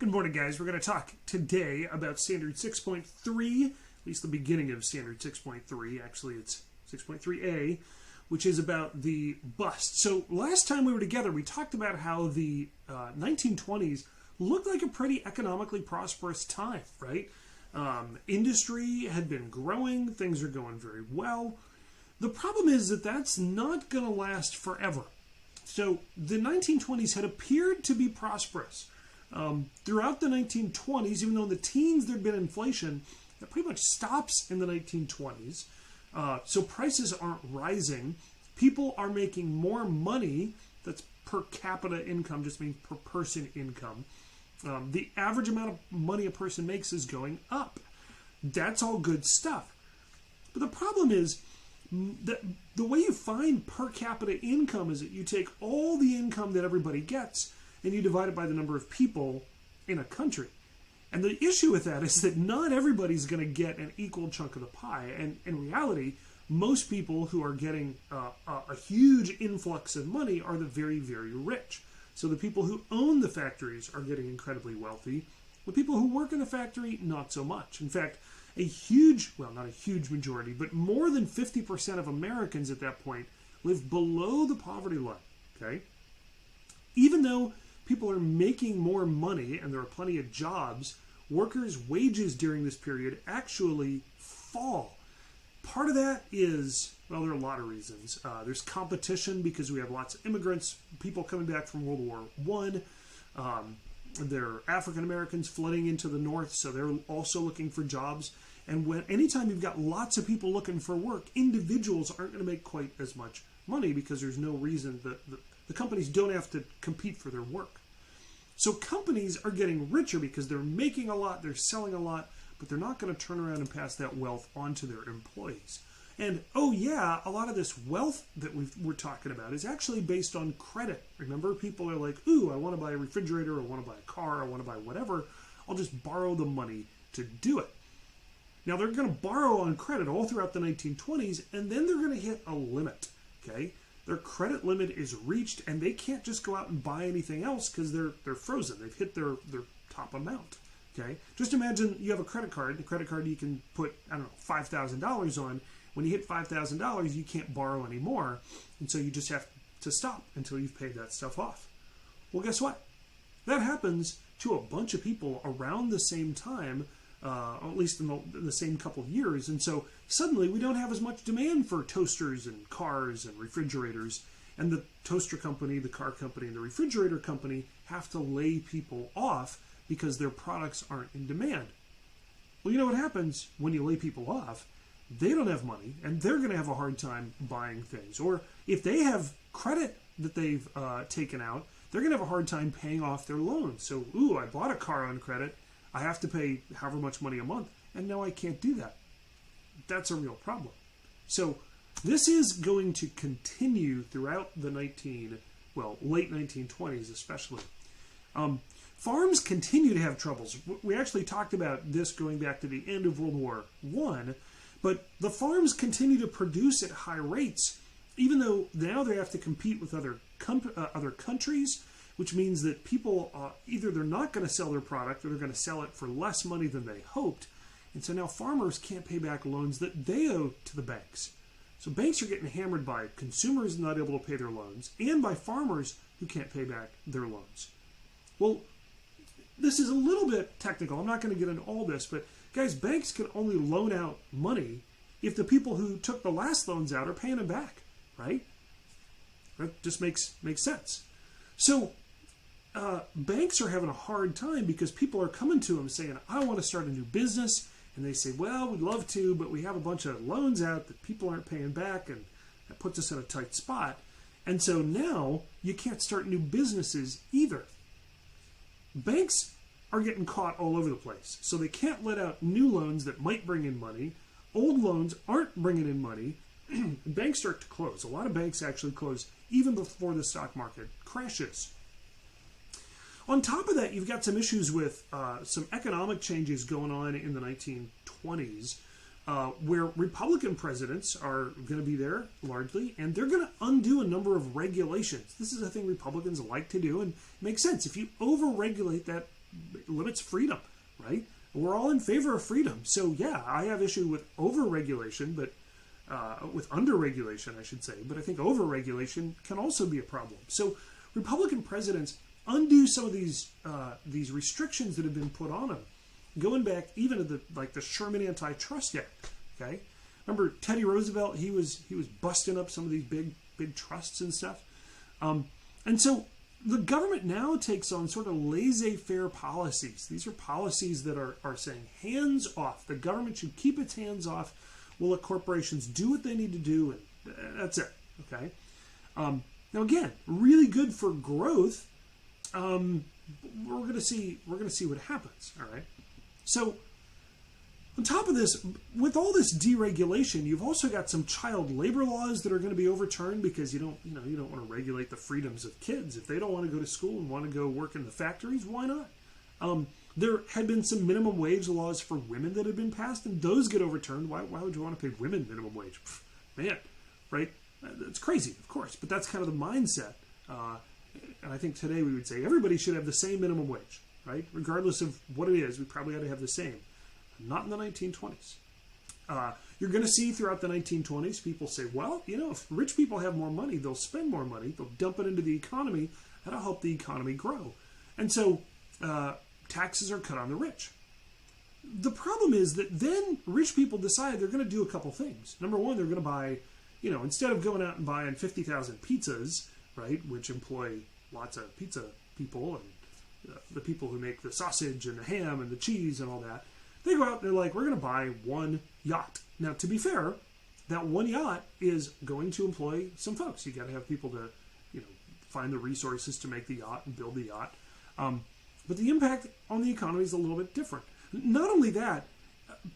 Good morning, guys. We're going to talk today about Standard 6.3, at least the beginning of Standard 6.3. Actually, it's 6.3a, which is about the bust. So last time we were together, we talked about how the 1920s looked like a pretty economically prosperous time, right? Industry had been growing. Things are going very well. The problem is that that's not going to last forever. So the 1920s had appeared to be prosperous. Throughout the 1920s, even though in the teens there'd been inflation, that pretty much stops in the 1920s. So prices aren't rising. People are making more money. That's per capita income, just means per person income. The average amount of money a person makes is going up. That's all good stuff. But the problem is that the way you find per capita income is that you take all the income that everybody gets and you divide it by the number of people in a country. And the issue with that is that not everybody's going to get an equal chunk of the pie. And in reality, most people who are getting a huge influx of money are the very, very rich. So the people who own the factories are getting incredibly wealthy. The people who work in the factory, not so much. In fact, a huge, well, not a huge majority, but more than 50% of Americans at that point live below the poverty line, okay? Even though people are making more money and there are plenty of jobs, workers' wages during this period actually fall. Part of that is, well, there are a lot of reasons. There's competition because we have lots of immigrants, people coming back from World War I. There are African Americans flooding into the north, so they're also looking for jobs. And anytime you've got lots of people looking for work, individuals aren't going to make quite as much money because there's no reason that the companies don't have to compete for their work. So companies are getting richer because they're making a lot, they're selling a lot, but they're not going to turn around and pass that wealth on to their employees. And oh yeah, a lot of this wealth that we're talking about is actually based on credit. Remember, people are like, ooh, I want to buy a refrigerator, I want to buy a car, I want to buy whatever. I'll just borrow the money to do it. Now they're going to borrow on credit all throughout the 1920s, and then they're going to hit a limit, okay? Their credit limit is reached, and they can't just go out and buy anything else because they're frozen. They've hit their top amount. Okay, just imagine you have a credit card. The credit card you can put, I don't know, $5,000 on. When you hit $5,000, you can't borrow anymore, and so you just have to stop until you've paid that stuff off. Well, guess what? That happens to a bunch of people around the same time, or at least in the same couple of years, and so suddenly we don't have as much demand for toasters and cars and refrigerators, and the toaster company, the car company, and the refrigerator company have to lay people off because their products aren't in demand. Well, you know what happens when you lay people off? They don't have money, and they're going to have a hard time buying things. Or if they have credit that they've taken out, they're going to have a hard time paying off their loans. So, ooh, I bought a car on credit. I have to pay however much money a month, and now I can't do that. That's a real problem. So this is going to continue throughout the late 1920s especially. Farms continue to have troubles. We actually talked about this going back to the end of World War I, but the farms continue to produce at high rates, even though now they have to compete with other countries, which means that people, either they're not going to sell their product or they're going to sell it for less money than they hoped. And so now farmers can't pay back loans that they owe to the banks. So banks are getting hammered by consumers not able to pay their loans and by farmers who can't pay back their loans. Well, this is a little bit technical. I'm not going to get into all this, but guys, banks can only loan out money if the people who took the last loans out are paying them back, right? That just makes sense. So banks are having a hard time because people are coming to them saying, I want to start a new business. And they say, well, we'd love to, but we have a bunch of loans out that people aren't paying back, and that puts us in a tight spot. And so now you can't start new businesses either. Banks are getting caught all over the place. So they can't let out new loans that might bring in money. Old loans aren't bringing in money. Banks start to close. A lot of banks actually close even before the stock market crashes. On top of that, you've got some issues with some economic changes going on in the 1920s where Republican presidents are going to be there largely, and they're going to undo a number of regulations. This is a thing Republicans like to do, and it makes sense. If you over-regulate, that limits freedom, right? We're all in favor of freedom. So yeah, I have issue with over-regulation, but with under-regulation, I should say. But I think over-regulation can also be a problem. So Republican presidents undo some of these restrictions that have been put on them, going back even to the Sherman Antitrust Act. Okay, remember Teddy Roosevelt? He was busting up some of these big trusts and stuff, and so the government now takes on sort of laissez-faire policies. These are policies that are saying hands off. The government should keep its hands off. We'll let corporations do what they need to do, and that's it. Okay. Now again, really good for growth. We're gonna see what happens. All right. So on top of this, with all this deregulation, you've also got some child labor laws that are going to be overturned because you don't want to regulate the freedoms of kids. If they don't want to go to school and want to go work in the factories, why not? There had been some minimum wage laws for women that had been passed, and those get overturned. Why would you want to pay women minimum wage? Man, right? That's crazy, of course, but that's kind of the mindset. And I think today we would say everybody should have the same minimum wage, right? Regardless of what it is, we probably ought to have the same. Not in the 1920s. You're going to see throughout the 1920s people say, well, if rich people have more money, they'll spend more money, they'll dump it into the economy, that'll help the economy grow. And so taxes are cut on the rich. The problem is that then rich people decide they're going to do a couple things. Number one, they're going to buy, instead of going out and buying 50,000 pizzas, right, which employ lots of pizza people and the people who make the sausage and the ham and the cheese and all that, they go out and they're like, we're going to buy one yacht. Now, to be fair, that one yacht is going to employ some folks. You got to have people to, find the resources to make the yacht and build the yacht. But the impact on the economy is a little bit different. Not only that,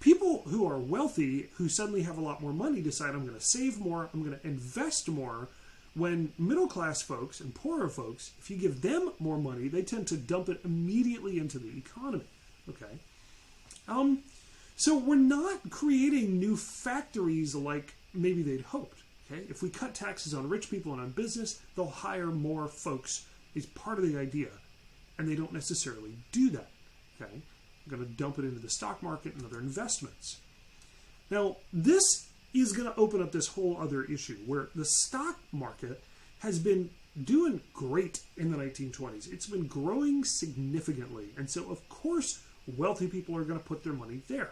people who are wealthy, who suddenly have a lot more money, decide I'm going to save more, I'm going to invest more. When middle-class folks and poorer folks, if you give them more money, they tend to dump it immediately into the economy. Okay. So we're not creating new factories like maybe they'd hoped. Okay, if we cut taxes on rich people and on business, they'll hire more folks. Is part of the idea, and they don't necessarily do that. Okay, I'm going to dump it into the stock market and other investments. Now, this is going to open up this whole other issue where the stock market has been doing great in the 1920s. It's been growing significantly, and so of course wealthy people are going to put their money there.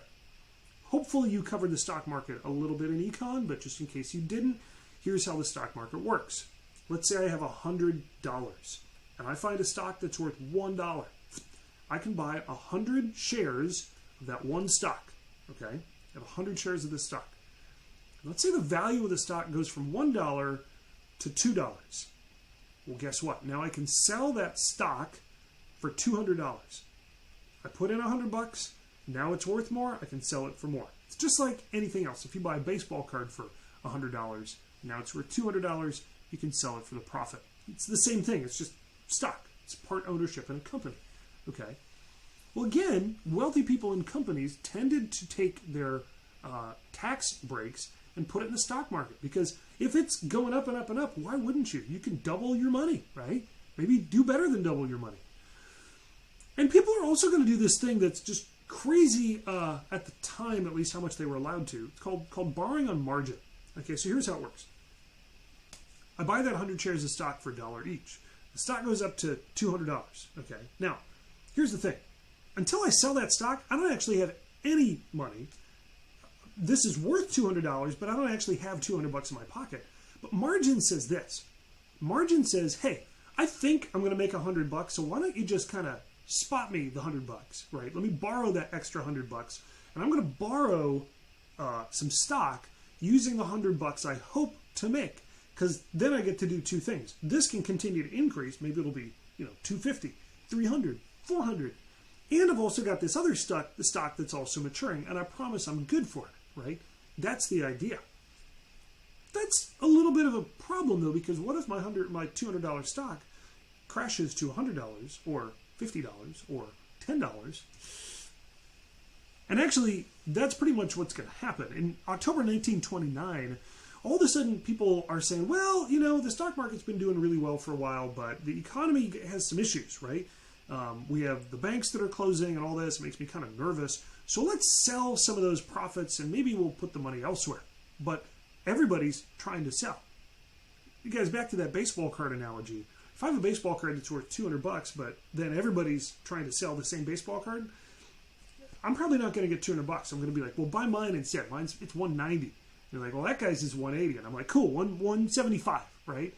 Hopefully you covered the stock market a little bit in econ, but just in case you didn't, here's how the stock market works. Let's say I have $100 and I find a stock that's worth $1. I can buy 100 shares of that one stock. Okay, I have 100 shares of this stock. Let's say the value of the stock goes from $1 to $2. Well, guess what? Now I can sell that stock for $200. I put in $100. Now it's worth more. I can sell it for more. It's just like anything else. If you buy a baseball card for $100, now it's worth $200. You can sell it for the profit. It's the same thing. It's just stock. It's part ownership in a company. Okay. Well, again, wealthy people in companies tended to take their tax breaks and put it in the stock market, because if it's going up and up and up, why wouldn't you? You can double your money, right? Maybe do better than double your money. And people are also going to do this thing that's just crazy at the time, at least how much they were allowed to. It's called borrowing on margin. Okay, so here's how it works. I buy that 100 shares of stock for $1 each. The stock goes up to $200. Okay, now here's the thing. Until I sell that stock, I don't actually have any money. This is worth $200, but I don't actually have $200 in my pocket. But margin says this. Margin says, hey, I think I'm going to make $100, so why don't you just kind of spot me the $100, right? Let me borrow that extra $100, and I'm going to borrow some stock using the $100 I hope to make, because then I get to do two things. This can continue to increase. Maybe it'll be, $250, $300, $400. And I've also got this other stock, the stock that's also maturing, and I promise I'm good for it, right? That's the idea. That's a little bit of a problem, though, because what if my $200 stock crashes to $100 or $50 or $10? And actually, that's pretty much what's going to happen. In October 1929, all of a sudden people are saying, well, the stock market's been doing really well for a while, but the economy has some issues, right? We have the banks that are closing and all this. It makes me kind of nervous. So let's sell some of those profits and maybe we'll put the money elsewhere. But everybody's trying to sell. You guys, back to that baseball card analogy. If I have a baseball card that's worth $200, but then everybody's trying to sell the same baseball card, I'm probably not going to get $200. I'm going to be like, well, buy mine instead. It's $190. You're like, well, that guy's is $180, and I'm like, cool, $175, right?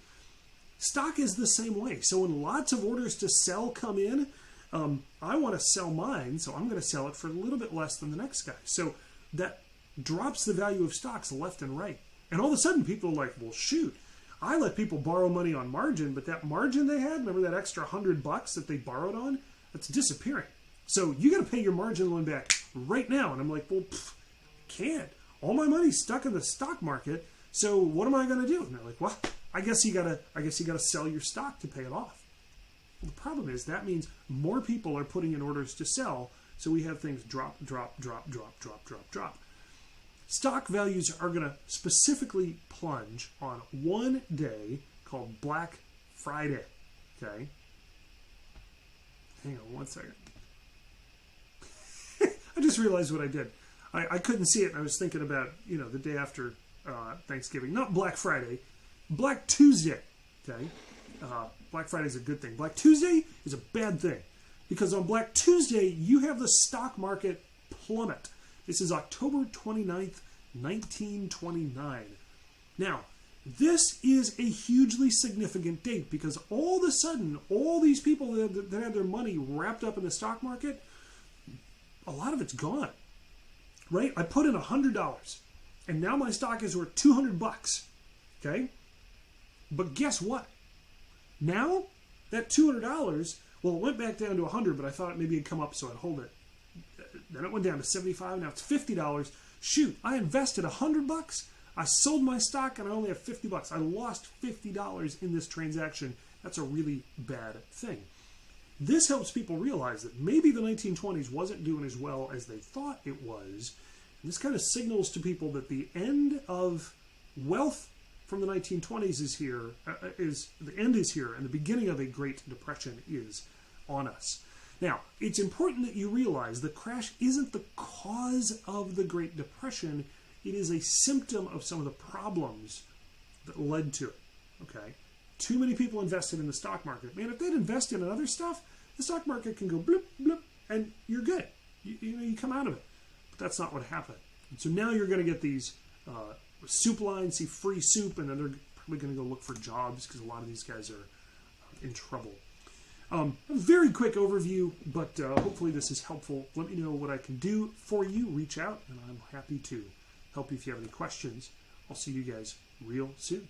Stock is the same way. So when lots of orders to sell come in, I want to sell mine, so I'm going to sell it for a little bit less than the next guy. So that drops the value of stocks left and right. And all of a sudden, people are like, well, shoot, I let people borrow money on margin, but that margin they had, remember that extra $100 that they borrowed on? That's disappearing. So you got to pay your margin loan back right now. And I'm like, well, can't. All my money's stuck in the stock market. So what am I going to do? And they're like, well, I guess you gotta sell your stock to pay it off. Well, the problem is that means more people are putting in orders to sell. So we have things drop. Stock values are going to specifically plunge on one day called Black Friday. Okay. Hang on one second. I just realized what I did. I couldn't see it, and I was thinking about, the day after Thanksgiving. Not Black Friday, Black Tuesday. Okay? Black Friday is a good thing. Black Tuesday is a bad thing. Because on Black Tuesday, you have the stock market plummet. This is October 29th, 1929. Now, this is a hugely significant date because all of a sudden, all these people that had their money wrapped up in the stock market, a lot of it's gone. Right? I put in $100 and now my stock is worth $200. Okay? But guess what? Now that $200, well, it went back down to $100, but I thought maybe it'd come up, so I'd hold it. Then it went down to $75. Now it's $50. Shoot, I invested $100. I sold my stock and I only have $50. I lost $50 in this transaction. That's a really bad thing. This helps people realize that maybe the 1920s wasn't doing as well as they thought it was. And this kind of signals to people that the end of wealth from the 1920s is here. The end is here, and the beginning of a Great Depression is on us. Now, it's important that you realize the crash isn't the cause of the Great Depression. It is a symptom of some of the problems that led to it. Okay? Too many people invested in the stock market. Man, if they'd invested in other stuff, the stock market can go blip, blip, and you're good. You come out of it. But that's not what happened. And so now you're going to get these soup lines, see free soup, and then they're probably going to go look for jobs because a lot of these guys are in trouble. A very quick overview, but hopefully this is helpful. Let me know what I can do for you. Reach out, and I'm happy to help you if you have any questions. I'll see you guys real soon.